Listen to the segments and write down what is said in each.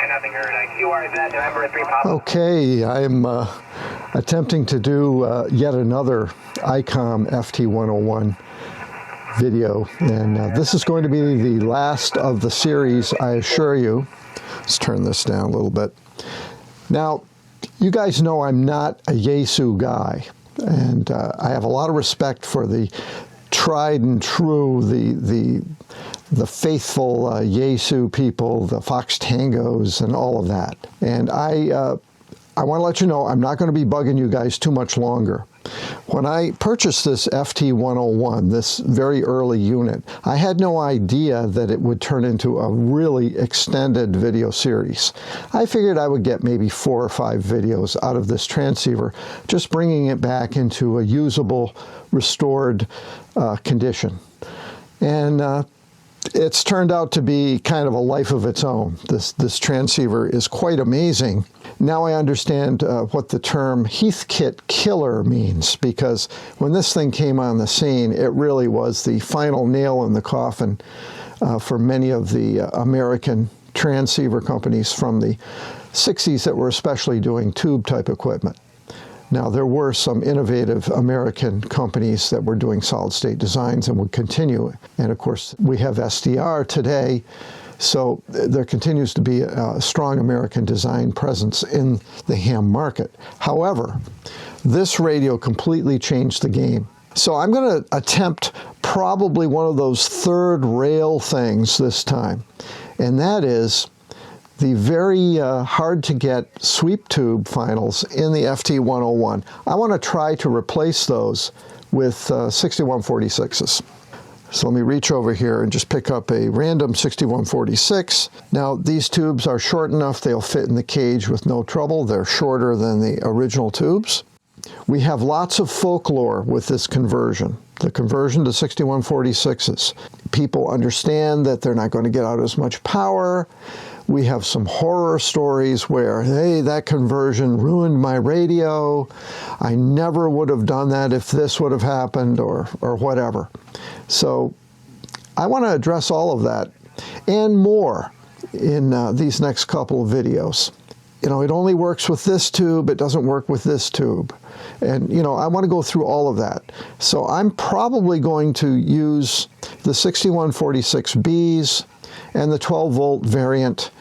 nothing heard. QRZ, November 3 Pop. Okay, I'm attempting to do yet another ICOM FT101 video, and this is going to be the last of the series, I assure you. Let's turn this down a little bit. Now, you guys know I'm not a Yaesu guy, and I have a lot of respect for the tried and true, the faithful Yaesu people, the Fox Tangos, and all of that. And I want to let you know I'm not going to be bugging you guys too much longer. When I purchased this FT101, this very early unit, I had no idea that it would turn into a really extended video series. I figured I would get maybe 4 or 5 videos out of this transceiver, just bringing it back into a usable, restored condition. And it's turned out to be kind of a life of its own. This transceiver is quite amazing. Now I understand what the term Heathkit killer means, because when this thing came on the scene, it really was the final nail in the coffin for many of the American transceiver companies from the 60s that were especially doing tube-type equipment. Now, there were some innovative American companies that were doing solid-state designs and would continue. And, of course, we have SDR today, so there continues to be a strong American design presence in the ham market. However, this radio completely changed the game. So I'm going to attempt probably one of those third rail things this time, and that is the very hard-to-get sweep tube finals in the FT101. I want to try to replace those with 6146s. So let me reach over here and just pick up a random 6146. Now, these tubes are short enough they'll fit in the cage with no trouble. They're shorter than the original tubes. We have lots of folklore with this conversion, the conversion to 6146s. People understand that they're not going to get out as much power. We have some horror stories where, hey, that conversion ruined my radio. I never would have done that if this would have happened, or whatever. So I want to address all of that and more in these next couple of videos. You know, it only works with this tube, it doesn't work with this tube. And, you know, I want to go through all of that. So I'm probably going to use the 6146Bs and the 12-volt variant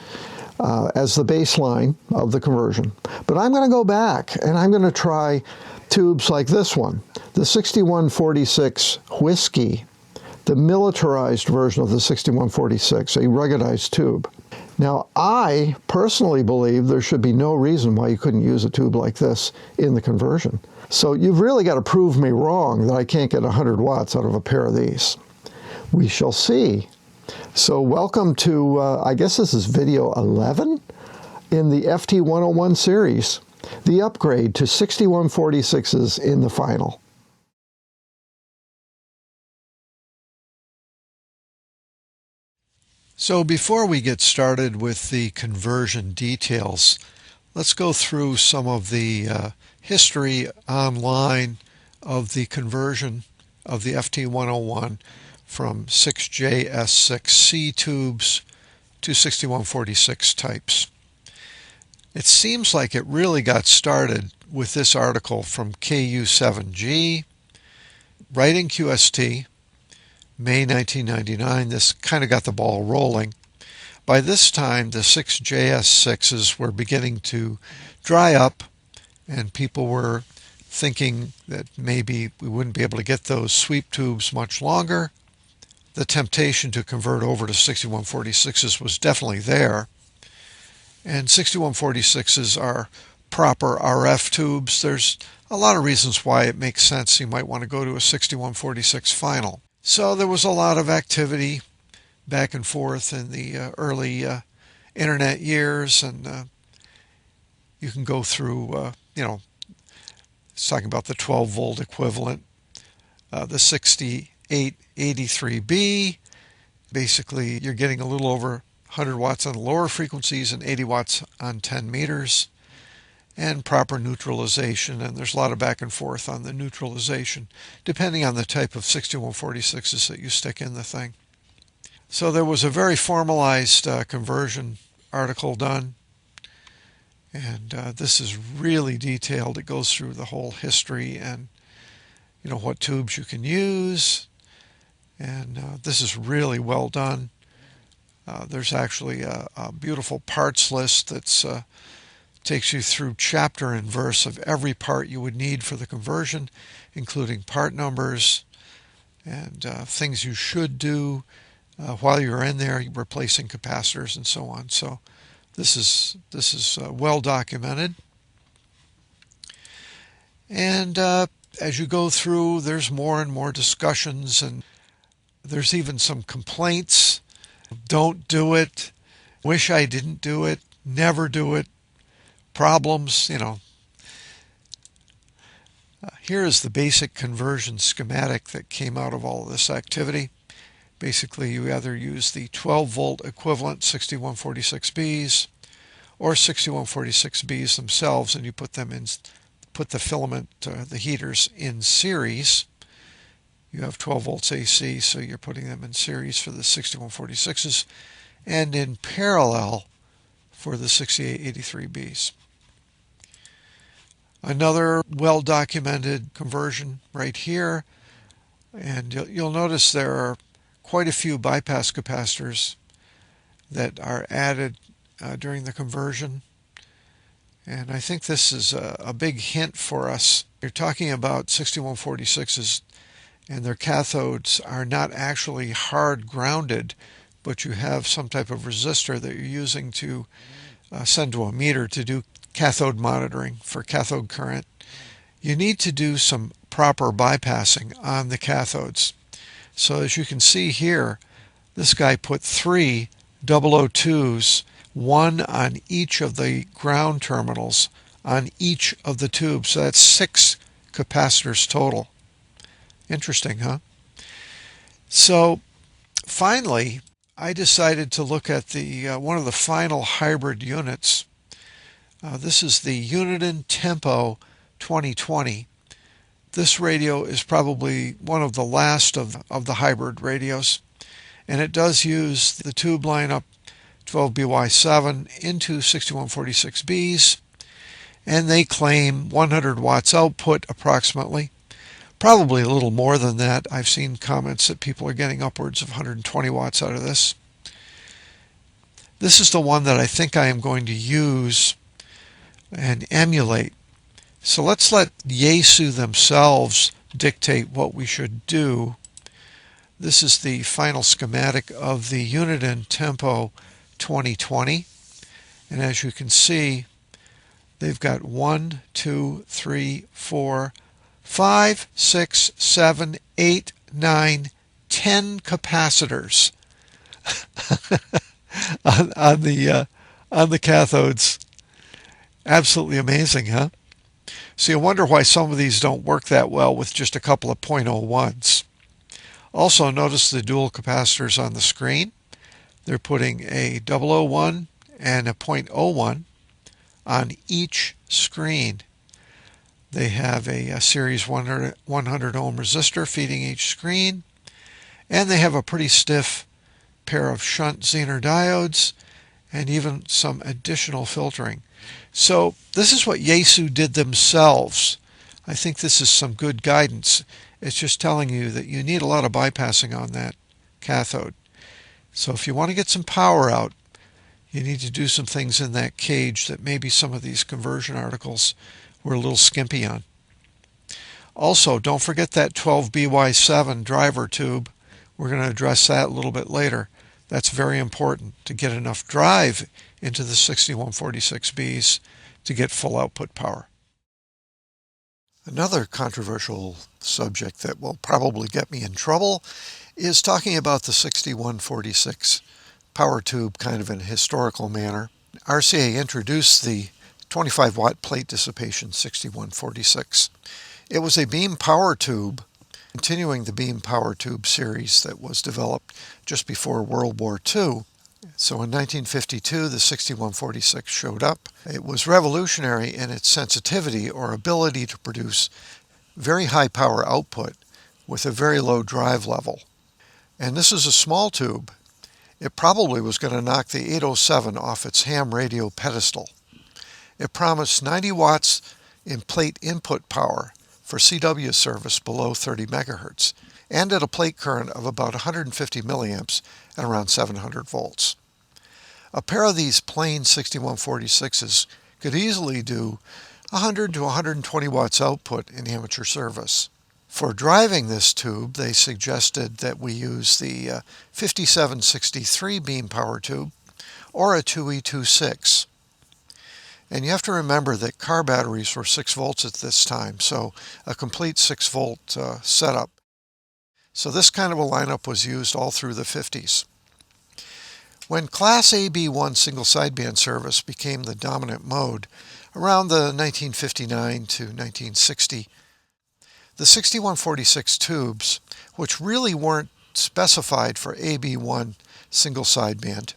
as the baseline of the conversion. But I'm going to go back and I'm going to try tubes like this one, the 6146 Whiskey, the militarized version of the 6146, a ruggedized tube. Now, I personally believe there should be no reason why you couldn't use a tube like this in the conversion. So you've really got to prove me wrong that I can't get 100 watts out of a pair of these. We shall see. So welcome to, I guess this is video 11 in the FT101 series, the upgrade to 6146s in the final. So before we get started with the conversion details, let's go through some of the history online of the conversion of the FT101 from 6JS6C tubes to 6146 types. It seems like it really got started with this article from KU7G, Writing QST, May 1999. This kind of got the ball rolling. By this time, the 6JS6s were beginning to dry up, and people were thinking that maybe we wouldn't be able to get those sweep tubes much longer. The temptation to convert over to 6146s was definitely there. And 6146s are proper RF tubes. There's a lot of reasons why it makes sense you might want to go to a 6146 final. So there was a lot of activity back and forth in the early internet years, and you can go through, it's talking about the 12-volt equivalent, the 6883B. Basically, you're getting a little over 100 watts on the lower frequencies and 80 watts on 10 meters, and proper neutralization. And there's a lot of back and forth on the neutralization, depending on the type of 6146s that you stick in the thing. So there was a very formalized conversion article done And this is really detailed. It goes through the whole history and what tubes you can use. And this is really well done. There's actually a beautiful parts list that's takes you through chapter and verse of every part you would need for the conversion, including part numbers and things you should do while you're in there, replacing capacitors and so on. So this is well documented. And as you go through, there's more and more discussions, and there's even some complaints. Don't do it. Wish I didn't do it. Never do it. Problems. Here is the basic conversion schematic that came out of all of this activity. Basically, you either use the 12-volt equivalent 6146Bs or 6146Bs themselves, and you put the filament, the heaters, in series. You have 12 volts AC, so you're putting them in series for the 6146s and in parallel for the 6883Bs. Another well-documented conversion right here, and you'll notice there are quite a few bypass capacitors that are added during the conversion. And I think this is a big hint for us. You're talking about 6146s, and their cathodes are not actually hard grounded, but you have some type of resistor that you're using to send to a meter to do cathode monitoring for cathode current. You need to do some proper bypassing on the cathodes. So as you can see here, this guy put 3 002s, one on each of the ground terminals on each of the tubes. So that's 6 capacitors total. Interesting, huh? So finally, I decided to look at the one of the final hybrid units. This is the Uniden Tempo 2020. This radio is probably one of the last of the hybrid radios, and it does use the tube lineup 12BY7 into 6146Bs, and they claim 100 watts output approximately. Probably a little more than that. I've seen comments that people are getting upwards of 120 watts out of this. This is the one that I think I am going to use and emulate. So let's let Yaesu themselves dictate what we should do. This is the final schematic of the Uniden Tempo 2020. And as you can see, they've got 1, 2, 3, 4, 5, 6, 7, 8, 9, 10 capacitors on the cathodes. Absolutely amazing, huh? So you wonder why some of these don't work that well with just a couple of .01s. Also, notice the dual capacitors on the screen. They're putting a 001 and a .01 on each screen. They have a series 100 ohm resistor feeding each screen, and they have a pretty stiff pair of shunt Zener diodes and even some additional filtering. So this is what Yaesu did themselves. I think this is some good guidance. It's just telling you that you need a lot of bypassing on that cathode. So if you want to get some power out, you need to do some things in that cage that maybe some of these conversion articles were a little skimpy on. Also, don't forget that 12BY7 driver tube. We're going to address that a little bit later. That's very important to get enough drive into the 6146Bs to get full output power. Another controversial subject that will probably get me in trouble is talking about the 6146 power tube kind of in a historical manner. RCA introduced the 25 watt plate dissipation 6146. It was a beam power tube, continuing the beam power tube series that was developed just before World War II. So in 1952, the 6146 showed up. It was revolutionary in its sensitivity or ability to produce very high power output with a very low drive level. And this is a small tube. It probably was going to knock the 807 off its ham radio pedestal. It promised 90 watts in plate input power for CW service below 30 megahertz, and at a plate current of about 150 milliamps at around 700 volts. A pair of these plain 6146s could easily do 100 to 120 watts output in amateur service. For driving this tube, they suggested that we use the 5763 beam power tube or a 2E26. And you have to remember that car batteries were 6 volts at this time, so a complete 6 volt setup. So this kind of a lineup was used all through the 50s. When Class AB1 single sideband service became the dominant mode around the 1959 to 1960, the 6146 tubes, which really weren't specified for AB1 single sideband,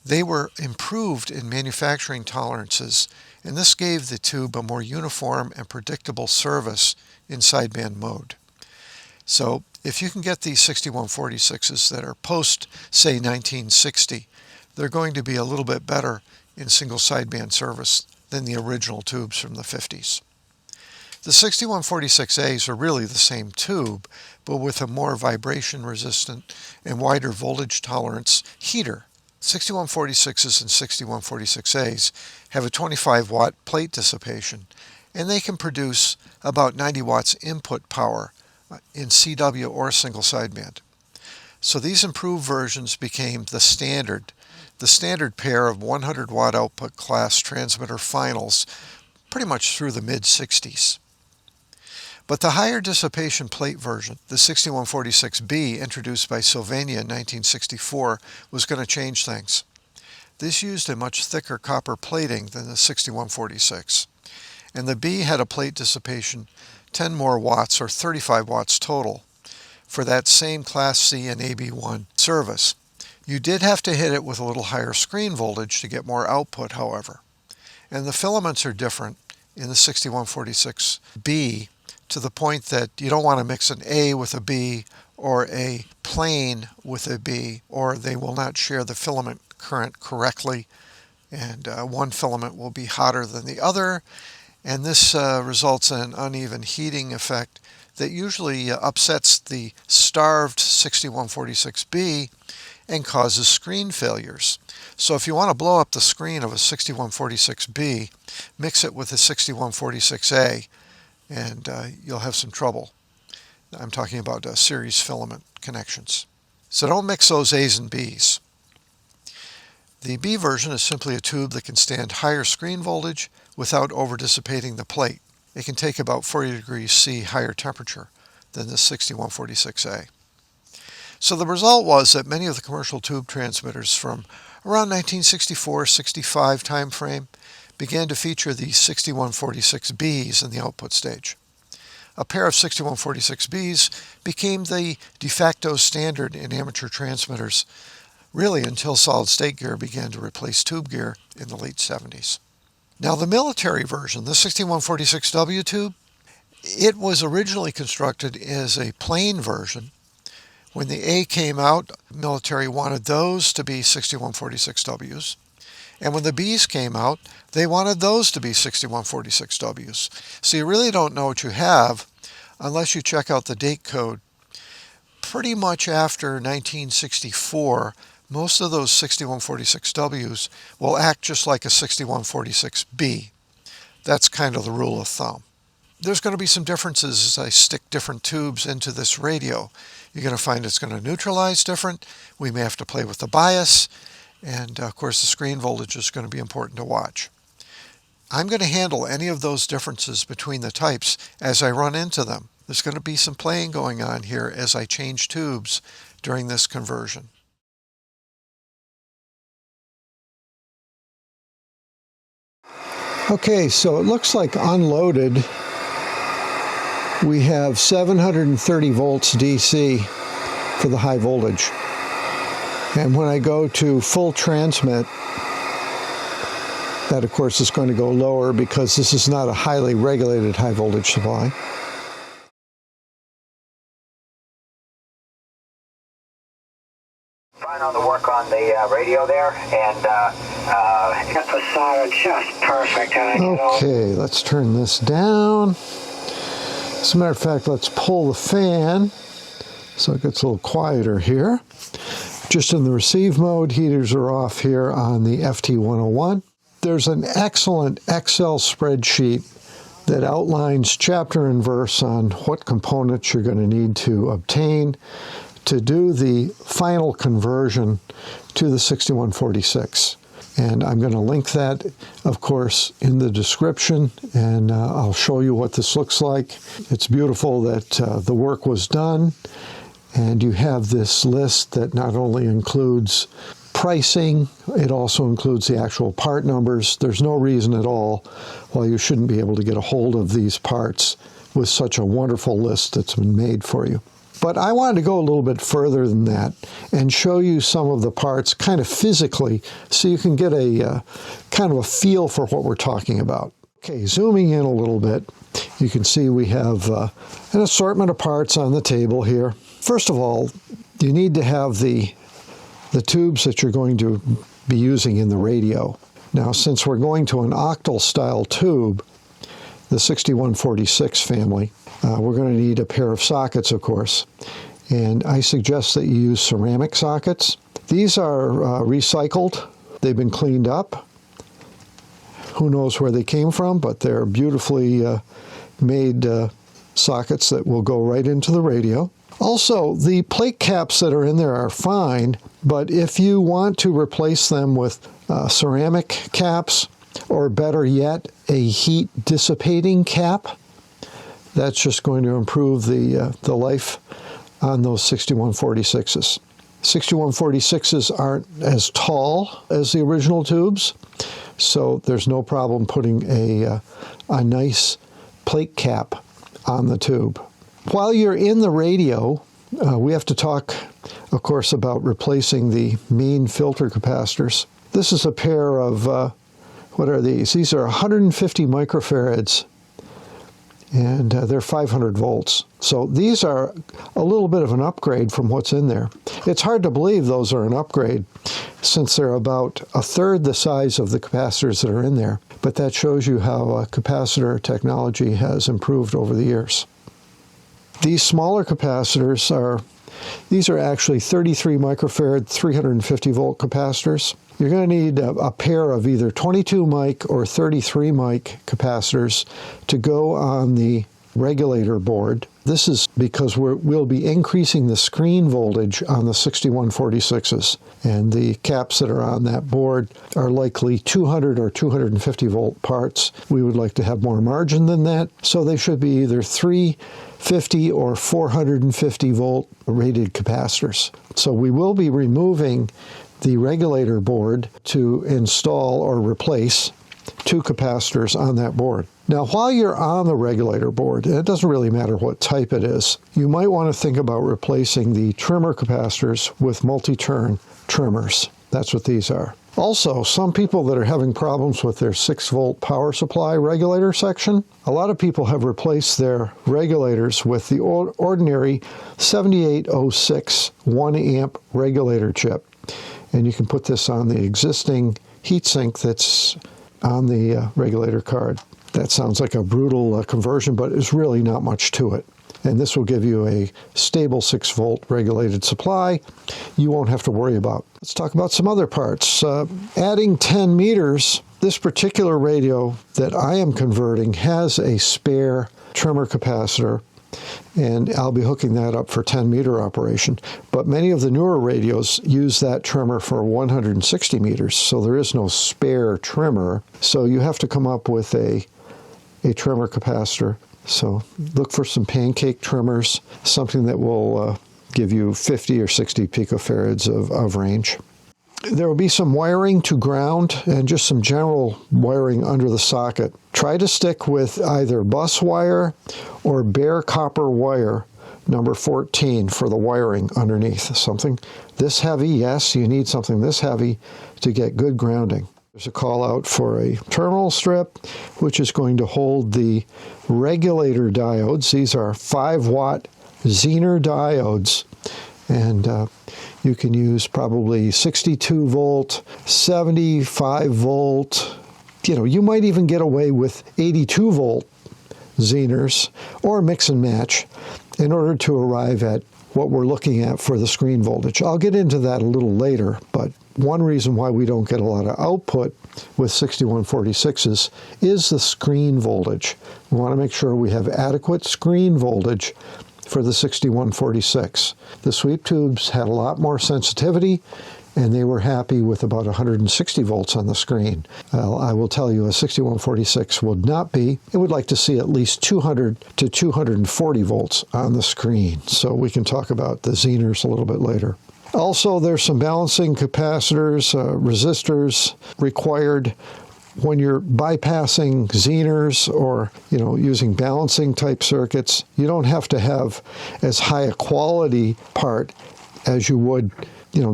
they were improved in manufacturing tolerances, and this gave the tube a more uniform and predictable service in sideband mode. So if you can get these 6146s that are post, say, 1960, they're going to be a little bit better in single sideband service than the original tubes from the 50s. The 6146As are really the same tube, but with a more vibration resistant and wider voltage tolerance heater. 6146s and 6146As have a 25 watt plate dissipation, and they can produce about 90 watts input power in CW or single sideband. So these improved versions became the standard pair of 100 watt output class transmitter finals pretty much through the mid-60s. But the higher dissipation plate version, the 6146B, introduced by Sylvania in 1964, was going to change things. This used a much thicker copper plating than the 6146, and the B had a plate dissipation 10 more watts, or 35 watts total, for that same Class C and AB1 service. You did have to hit it with a little higher screen voltage to get more output, however. And the filaments are different in the 6146B to the point that you don't want to mix an A with a B or a plain with a B, or they will not share the filament current correctly, and one filament will be hotter than the other, and this results in an uneven heating effect that usually upsets the starved 6146B and causes screen failures. So if you want to blow up the screen of a 6146B, mix it with a 6146A, and you'll have some trouble. I'm talking about series filament connections. So don't mix those A's and B's. The B version is simply a tube that can stand higher screen voltage without over-dissipating the plate. It can take about 40 degrees C higher temperature than the 6146A. So the result was that many of the commercial tube transmitters from around 1964-65 time frame began to feature the 6146Bs in the output stage. A pair of 6146Bs became the de facto standard in amateur transmitters, really until solid-state gear began to replace tube gear in the late 70s. Now the military version, the 6146W tube, it was originally constructed as a plain version. When the A came out, military wanted those to be 6146Ws. And when the Bs came out, they wanted those to be 6146Ws. So you really don't know what you have unless you check out the date code. Pretty much after 1964, most of those 6146Ws will act just like a 6146B. That's kind of the rule of thumb. There's going to be some differences as I stick different tubes into this radio. You're going to find it's going to neutralize different. We may have to play with the bias. And of course the screen voltage is going to be important to watch. I'm going to handle any of those differences between the types as I run into them. There's going to be some playing going on here as I change tubes during this conversion. Okay, so it looks like unloaded we have 730 volts DC for the high voltage. And when I go to full transmit, that of course is going to go lower because this is not a highly regulated high voltage supply. Trying on the work on the radio there, and Got the solder just perfect. Okay, let's turn this down. As a matter of fact, let's pull the fan so it gets a little quieter here. Just in the receive mode, heaters are off here on the FT101. There's an excellent Excel spreadsheet that outlines chapter and verse on what components you're going to need to obtain to do the final conversion to the 6146. And I'm going to link that, of course, in the description, and I'll show you what this looks like. It's beautiful that the work was done, and you have this list that not only includes pricing, it also includes the actual part numbers. There's no reason at all why you shouldn't be able to get a hold of these parts with such a wonderful list that's been made for you. But I wanted to go a little bit further than that and show you some of the parts kind of physically so you can get a kind of a feel for what we're talking about. Okay, zooming in a little bit, you can see we have an assortment of parts on the table here. First of all, you need to have the tubes that you're going to be using in the radio. Now, since we're going to an octal style tube, the 6146 family, we're going to need a pair of sockets, of course. And I suggest that you use ceramic sockets. These are recycled. They've been cleaned up. Who knows where they came from, but they're beautifully made sockets that will go right into the radio. Also, the plate caps that are in there are fine, but if you want to replace them with ceramic caps, or better yet, a heat dissipating cap, that's just going to improve the life on those 6146s. 6146s aren't as tall as the original tubes, so there's no problem putting a nice plate cap on the tube. While you're in the radio, we have to talk, of course, about replacing the main filter capacitors. This is a pair of, what are these? These are 150 microfarads, and they're 500 volts. So these are a little bit of an upgrade from what's in there. It's hard to believe those are an upgrade since they're about a third the size of the capacitors that are in there. But that shows you how capacitor technology has improved over the years. These smaller capacitors these are actually 33 microfarad, 350 volt capacitors. You're going to need a pair of either 22 mic or 33 mic capacitors to go on the regulator board. This is because we'll be increasing the screen voltage on the 6146s, and the caps that are on that board are likely 200 or 250 volt parts. We would like to have more margin than that, so they should be either 350 or 450 volt rated capacitors. So we will be removing the regulator board to install or replace 2 capacitors on that board. Now, while you're on the regulator board, and it doesn't really matter what type it is, you might want to think about replacing the trimmer capacitors with multi-turn trimmers. That's what these are. Also, some people that are having problems with their 6-volt power supply regulator section, a lot of people have replaced their regulators with the ordinary 7806 1-amp regulator chip. And you can put this on the existing heatsink that's on the regulator card. That sounds like a brutal conversion, but it's really not much to it. And this will give you a stable 6-volt regulated supply you won't have to worry about. Let's talk about some other parts. Adding 10 meters, this particular radio that I am converting has a spare trimmer capacitor, and I'll be hooking that up for 10 meter operation. But many of the newer radios use that trimmer for 160 meters, so there is no spare trimmer. So you have to come up with a trimmer capacitor. So look for some pancake trimmers, something that will give you 50 or 60 picofarads of range. There will be some wiring to ground and just some general wiring under the socket. Try to stick with either bus wire or bare copper wire number 14 for the wiring underneath. Something this heavy, yes, you need something this heavy to get good grounding. There's a call out for a terminal strip, which is going to hold the regulator diodes. These are 5-watt Zener diodes, And you can use probably 62 volt, 75 volt. You might even get away with 82 volt Zehners or mix and match in order to arrive at what we're looking at for the screen voltage. I'll get into that a little later, but one reason why we don't get a lot of output with 6146s is the screen voltage. We want to make sure we have adequate screen voltage for the 6146. The sweep tubes had a lot more sensitivity, and they were happy with about 160 volts on the screen. Well, I will tell you, a 6146 would not be. It would like to see at least 200 to 240 volts on the screen. So we can talk about the Zehners a little bit later. Also, there's some balancing capacitors, resistors required when you're bypassing Zehners or, using balancing type circuits. You don't have to have as high a quality part as you would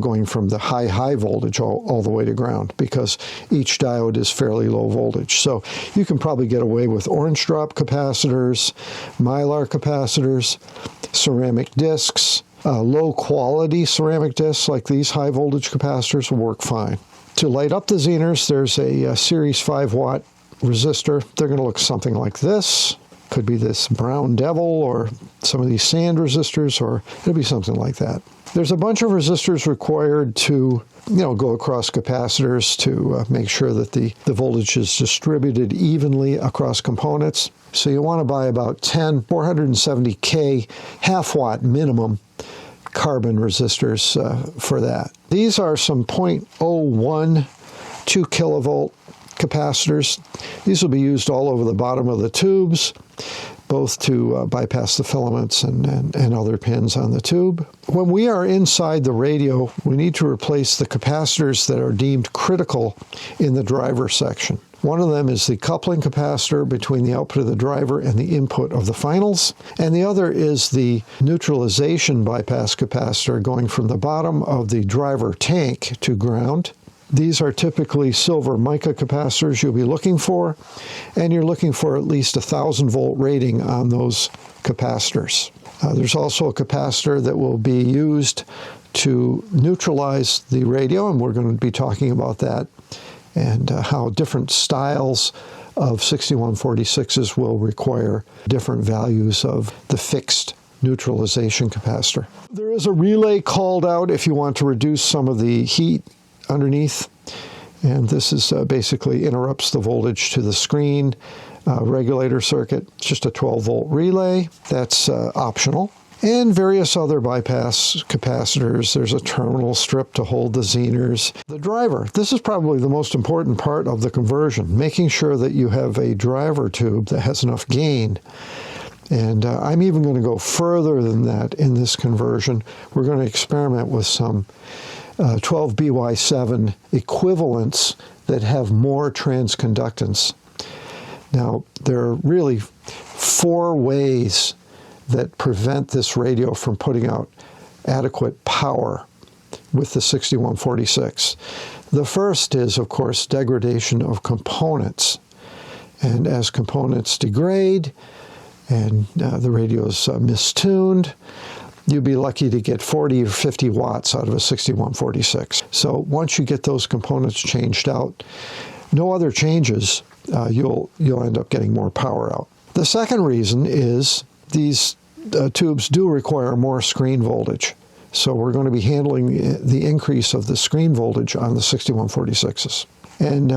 going from the high voltage all the way to ground, because each diode is fairly low voltage. So you can probably get away with orange drop capacitors, mylar capacitors, ceramic discs, low quality ceramic discs like these high voltage capacitors will work fine. To light up the Zehners, there's a series 5 watt resistor. They're going to look something like this. Could be this brown devil or some of these sand resistors, or it'll be something like that. There's a bunch of resistors required to, go across capacitors to make sure that the voltage is distributed evenly across components. So you want to buy about 10 470K half-watt minimum carbon resistors for that. These are some 0.01 2 kilovolt capacitors. These will be used all over the bottom of the tubes, both to bypass the filaments and other pins on the tube. When we are inside the radio, we need to replace the capacitors that are deemed critical in the driver section. One of them is the coupling capacitor between the output of the driver and the input of the finals, and the other is the neutralization bypass capacitor going from the bottom of the driver tank to ground. These are typically silver mica capacitors you'll be looking for, and you're looking for at least 1,000 volt rating on those capacitors. There's also a capacitor that will be used to neutralize the radio, and we're going to be talking about that and how different styles of 6146s will require different values of the fixed neutralization capacitor. There is a relay called out if you want to reduce some of the heat underneath, and this is basically interrupts the voltage to the screen regulator circuit. It's just a 12 volt relay. That's optional. And various other bypass capacitors. There's a terminal strip to hold the Zehners. The driver. This is probably the most important part of the conversion, making sure that you have a driver tube that has enough gain. And I'm even going to go further than that in this conversion. We're going to experiment with some 12BY7 equivalents that have more transconductance. Now, there are really 4 ways that prevent this radio from putting out adequate power with the 6146. The first is, of course, degradation of components. And as components degrade and the radio is mistuned, you'd be lucky to get 40 or 50 watts out of a 6146. So once you get those components changed out, no other changes, you'll end up getting more power out. The second reason is these tubes do require more screen voltage. So we're going to be handling the increase of the screen voltage on the 6146s. And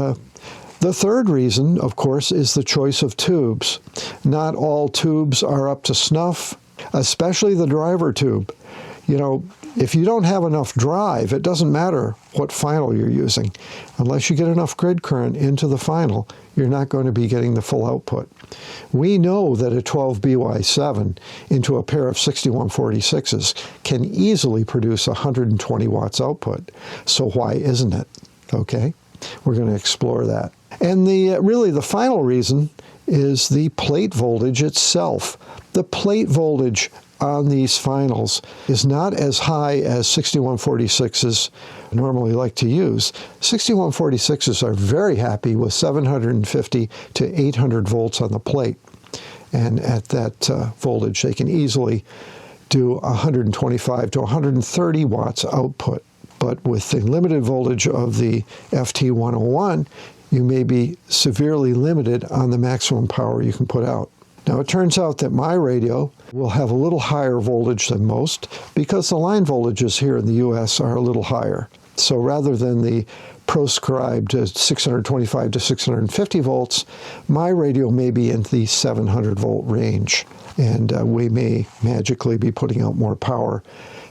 the third reason, of course, is the choice of tubes. Not all tubes are up to snuff, especially the driver tube. If you don't have enough drive, it doesn't matter what final you're using. Unless you get enough grid current into the final, you're not going to be getting the full output. We know that a 12BY7 into a pair of 6146s can easily produce 120 watts output. So why isn't it? Okay, we're going to explore that. And really the final reason is the plate voltage itself. The plate voltage on these finals is not as high as 6146s normally like to use. 6146s are very happy with 750 to 800 volts on the plate. And at that voltage, they can easily do 125 to 130 watts output. But with the limited voltage of the FT101, you may be severely limited on the maximum power you can put out. Now, it turns out that my radio will have a little higher voltage than most because the line voltages here in the US are a little higher. So rather than the proscribed 625 to 650 volts, my radio may be in the 700 volt range. And we may magically be putting out more power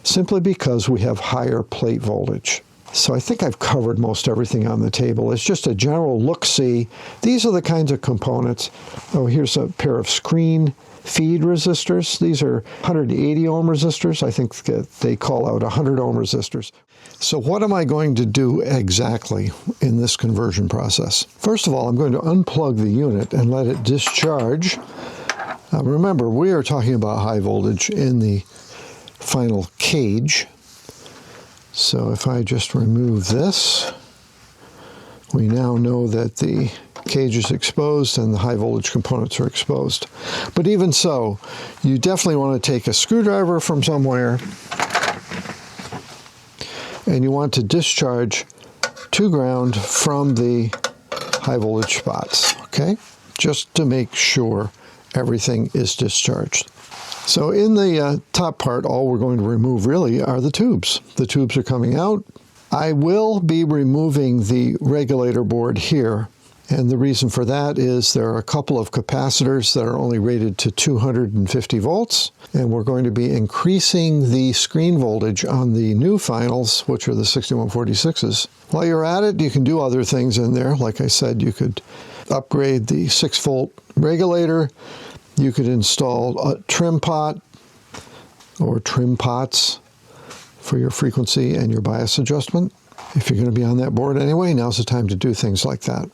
simply because we have higher plate voltage. So I think I've covered most everything on the table. It's just a general look-see. These are the kinds of components. Oh, here's a pair of screen feed resistors. These are 180 ohm resistors. I think that they call out 100 ohm resistors. So what am I going to do exactly in this conversion process? First of all, I'm going to unplug the unit and let it discharge. Remember, we are talking about high voltage in the final cage. So if I just remove this, we now know that the cage is exposed and the high voltage components are exposed. But even so, you definitely want to take a screwdriver from somewhere and you want to discharge to ground from the high voltage spots, okay? Just to make sure everything is discharged. So in the top part, all we're going to remove really are the tubes. The tubes are coming out. I will be removing the regulator board here, and the reason for that is there are a couple of capacitors that are only rated to 250 volts, and we're going to be increasing the screen voltage on the new finals, which are the 6146s. While you're at it, you can do other things in there. Like I said, you could upgrade the 6-volt regulator. You could install a trim pot or trim pots for your frequency and your bias adjustment. If you're going to be on that board anyway, now's the time to do things like that.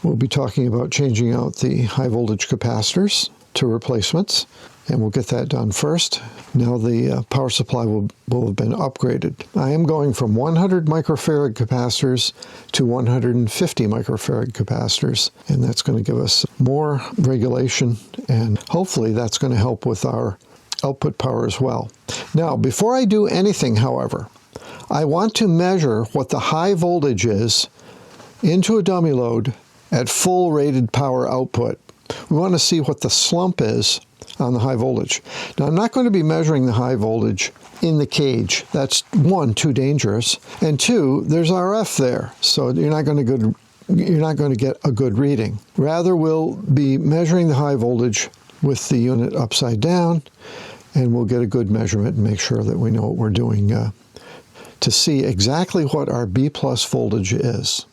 We'll be talking about changing out the high voltage capacitors to replacements, and we'll get that done first. Now the power supply will have been upgraded. I am going from 100 microfarad capacitors to 150 microfarad capacitors, and that's going to give us more regulation, and hopefully that's going to help with our output power as well. Now, before I do anything, however, I want to measure what the high voltage is into a dummy load at full rated power output. We want to see what the slump is on the high voltage. Now, I'm not going to be measuring the high voltage in the cage. That's one, too dangerous, and two, there's RF there, so you're not going to get a good reading. Rather, we'll be measuring the high voltage with the unit upside down, and we'll get a good measurement and make sure that we know what we're doing to see exactly what our B+ voltage is.